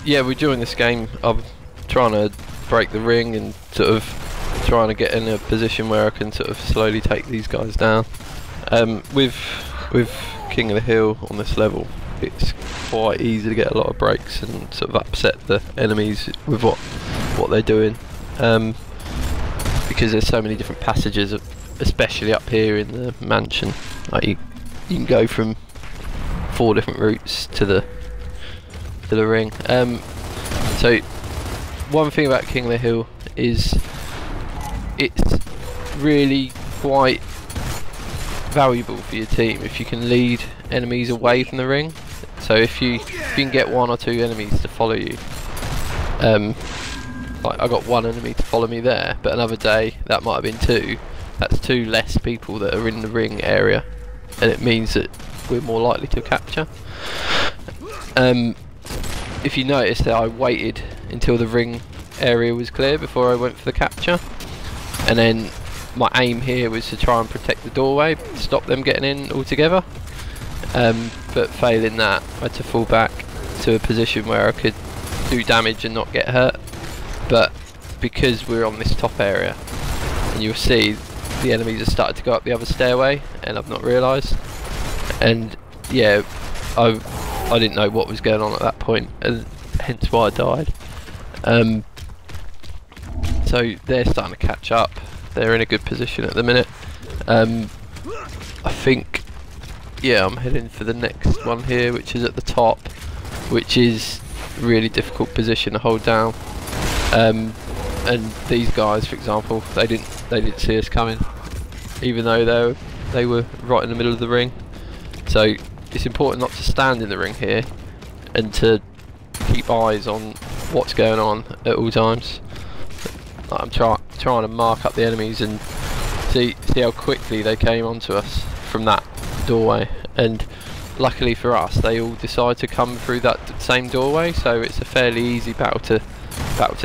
Yeah, we're doing this game. I'm trying to break the ring and sort of trying to get in a position where I can sort of slowly take these guys down. With King of the Hill on this level, it's quite easy to get a lot of breaks and sort of upset the enemies with what they're doing, because there's so many different passages, especially up here in the mansion. Like you can go from 4 different routes to the ring. So one thing about King of the Hill is it's really quite valuable for your team if you can lead enemies away from the ring. So if you can get 1 or 2 enemies to follow you, like I got 1 enemy to follow me there, but another day that might have been 2. That's 2 less people that are in the ring area, and it means that we're more likely to capture. If you notice that I waited until the ring area was clear before I went for the capture, and then my aim here was to try and protect the doorway, stop them getting in altogether, but failing that I had to fall back to a position where I could do damage and not get hurt. But because we're on this top area, and you'll see the enemies have started to go up the other stairway and I've not realised, and yeah, I didn't know what was going on at that point, and hence why I died. So they're starting to catch up. They're in a good position at the minute. I think, yeah, I'm heading for the next one here, which is at the top, which is a really difficult position to hold down. And these guys, for example, they didn't see us coming, even though they were right in the middle of the ring. So it's important not to stand in the ring here and to keep eyes on what's going on at all times. I'm trying to mark up the enemies and see how quickly they came onto us from that doorway, and luckily for us they all decide to come through that same doorway, so it's a fairly easy battle to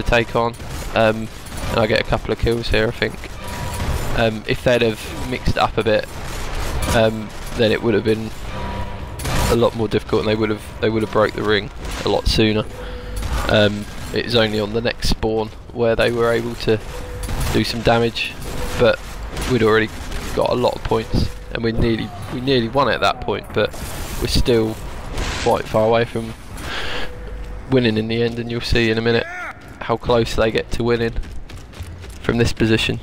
take on, and I get a couple of kills here, I think. If they'd have mixed it up a bit, then it would have been a lot more difficult, and they would have broke the ring a lot sooner. It was only on the next spawn where they were able to do some damage, but we'd already got a lot of points, and we nearly won it at that point, but we're still quite far away from winning in the end, and you'll see in a minute how close they get to winning from this position.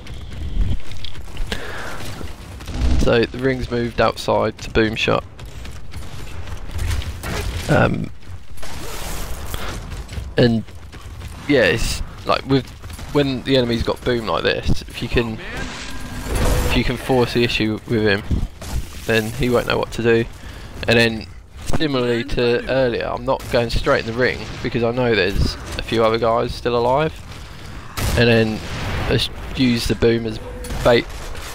So the ring's moved outside to boom shot. And yeah, it's like when the enemy's got boom like this, if you can force the issue with him, then he won't know what to do. And then similarly to earlier, I'm not going straight in the ring because I know there's a few other guys still alive, and then just use the boom as bait,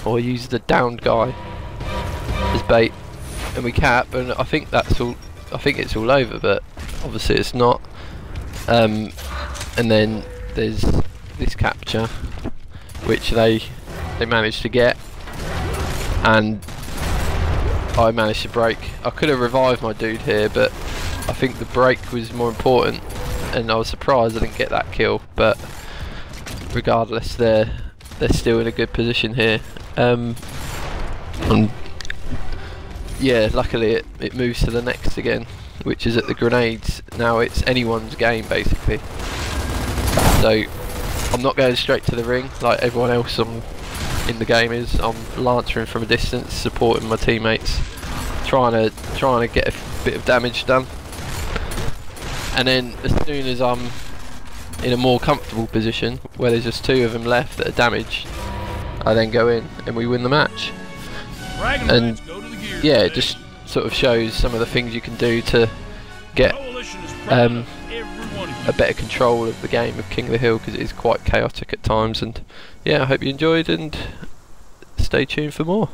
or use the downed guy as bait, and we cap, and I think that's all. I think it's all over, but obviously it's not. And then there's this capture, which they managed to get, and I managed to break. I could have revived my dude here, but I think the break was more important, and I was surprised I didn't get that kill. But regardless, they're still in a good position here. And yeah, luckily it moves to the next again, which is at the grenades. Now it's anyone's game basically. So I'm not going straight to the ring like everyone else in the game is. I'm lancering from a distance, supporting my teammates, trying to get a bit of damage done. And then as soon as I'm in a more comfortable position where there's just 2 of them left that are damaged, I then go in and we win the match. And yeah, it just sort of shows some of the things you can do to get a better control of the game of King of the Hill, because it is quite chaotic at times. And yeah, I hope you enjoyed, and stay tuned for more.